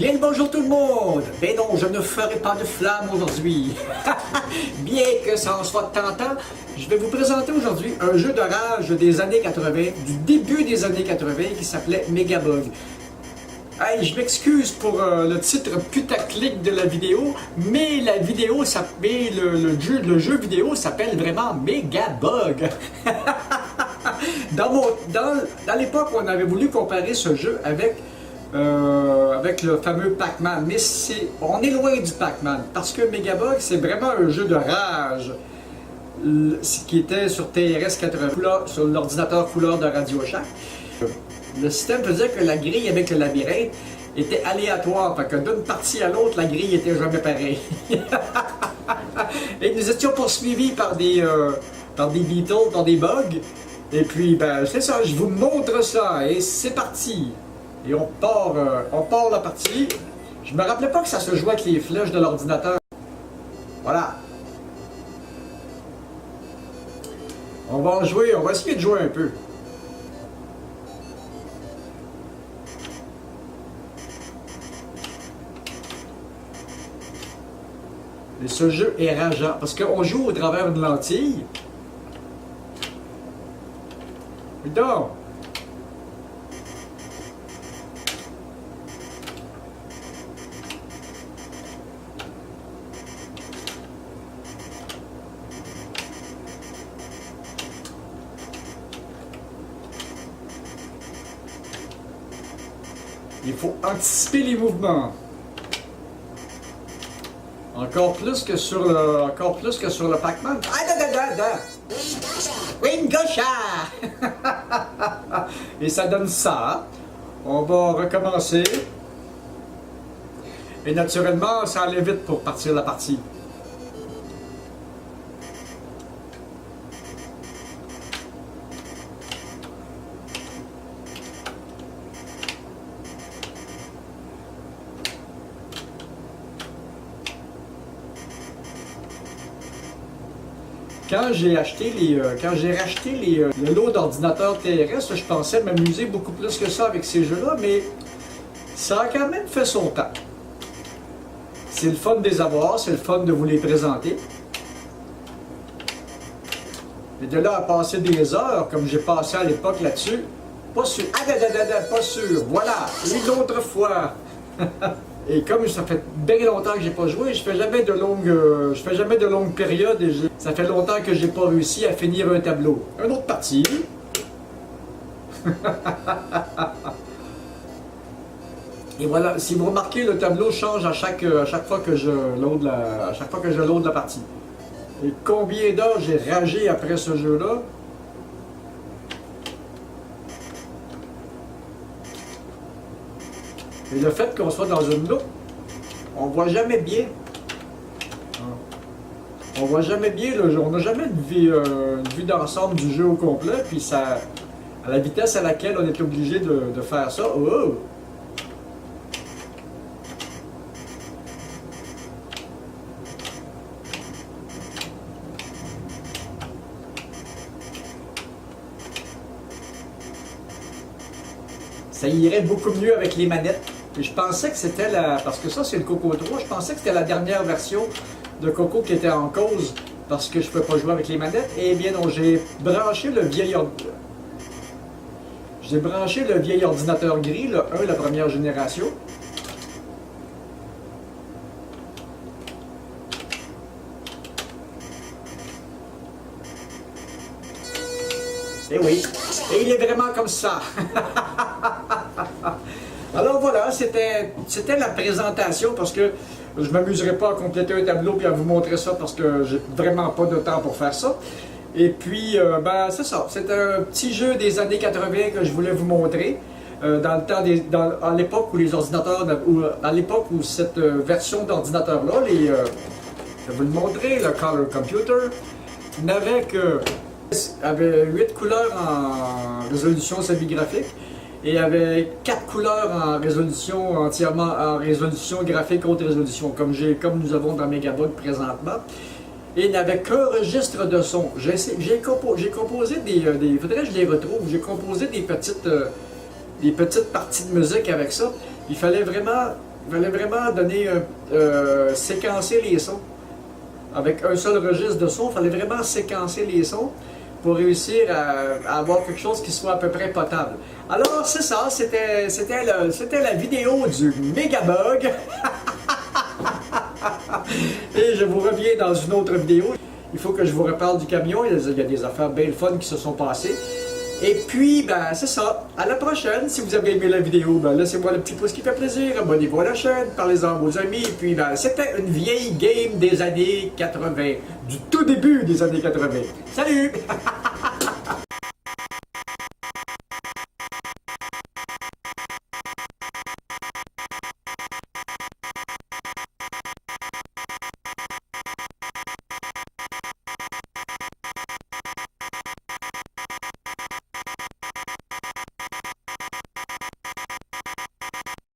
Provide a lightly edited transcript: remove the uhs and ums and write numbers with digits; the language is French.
Bien le bonjour tout le monde! Ben non, je ne ferai pas de flamme aujourd'hui. Bien que ça en soit tentant, je vais vous présenter aujourd'hui un jeu de rage des années 80, du début des années 80, qui s'appelait Megabug. Hey, je m'excuse pour le titre putaclic de la vidéo, mais la vidéo, le jeu vidéo s'appelle vraiment Megabug. Dans l'époque, on avait voulu comparer ce jeu avec le fameux Pac-Man, mais on est loin du Pac-Man, parce que Megabug, c'est vraiment un jeu de rage qui était sur TRS 80, sur l'ordinateur couleur de Radio Shack. Le système faisait que la grille avec le labyrinthe était aléatoire, fait que d'une partie à l'autre, la grille était jamais pareille. Et nous étions poursuivis par des Beatles, par des bugs, et puis ben c'est ça, je vous montre ça, et c'est parti! Et on part la partie. Je me rappelais pas que ça se jouait avec les flèches de l'ordinateur. Voilà. On va en jouer, on va essayer de jouer un peu. Et ce jeu est rageant, parce qu'on joue au travers d'une lentille. Putain! Il faut anticiper les mouvements. Encore plus que sur le Pac-Man. Wingosha! Et ça donne ça. On va recommencer. Et naturellement, ça allait vite pour partir la partie. Quand j'ai racheté le lot d'ordinateurs TRS, je pensais m'amuser beaucoup plus que ça avec ces jeux-là, mais ça a quand même fait son temps. C'est le fun de les avoir, c'est le fun de vous les présenter. Et de là à passer des heures, comme j'ai passé à l'époque là-dessus, pas sûr. Pas sûr. Voilà, une autre fois. Et comme ça fait bien longtemps que j'ai pas joué, je fais jamais de longues périodes et ça fait longtemps que j'ai pas réussi à finir un tableau. Une autre partie. Et voilà, si vous remarquez, le tableau change à chaque fois que je load la partie. Et combien d'heures j'ai ragé après ce jeu-là? Et le fait qu'on soit dans une loupe, on voit jamais bien. On voit jamais bien le jeu. On n'a jamais une vue d'ensemble du jeu au complet. Puis ça, à la vitesse à laquelle on est obligé de faire ça. Oh! Ça irait beaucoup mieux avec les manettes. Et je pensais que c'était parce que ça c'est le Coco 3, je pensais que c'était la dernière version de Coco qui était en cause parce que je ne peux pas jouer avec les manettes. Et bien non, j'ai branché le vieil ordinateur gris, le 1, la première génération. Et oui, et il est vraiment comme ça. Alors voilà, c'était la présentation parce que je ne m'amuserai pas à compléter un tableau et à vous montrer ça parce que j'ai vraiment pas de temps pour faire ça. Et puis, ben c'est ça, c'est un petit jeu des années 80 que je voulais vous montrer. À l'époque où les ordinateurs, à l'époque où cette version d'ordinateur-là, je vais vous le montrer, le Color Computer, avait 8 couleurs en résolution semi-graphique. Et il y avait 4 couleurs en résolution graphique, haute résolution, comme nous avons dans Megabug présentement. Et il n'avait qu'un registre de son. J'ai composé il faudrait que je les retrouve, j'ai composé des petites parties de musique avec ça. Il fallait vraiment Il fallait vraiment donner, séquencer les sons. Avec un seul registre de son, il fallait vraiment séquencer les sons pour réussir à avoir quelque chose qui soit à peu près potable. Alors, c'est ça, c'était la vidéo du Megabug. Et je vous reviens dans une autre vidéo. Il faut que je vous reparle du camion. Il y a des affaires bien fun qui se sont passées. Et puis, ben, c'est ça. À la prochaine. Si vous avez aimé la vidéo, ben, laissez-moi le petit pouce qui fait plaisir. Abonnez-vous à la chaîne. Parlez-en à vos amis. Et puis, ben, c'était une vieille game des années 80. Du tout début des années 80. Salut!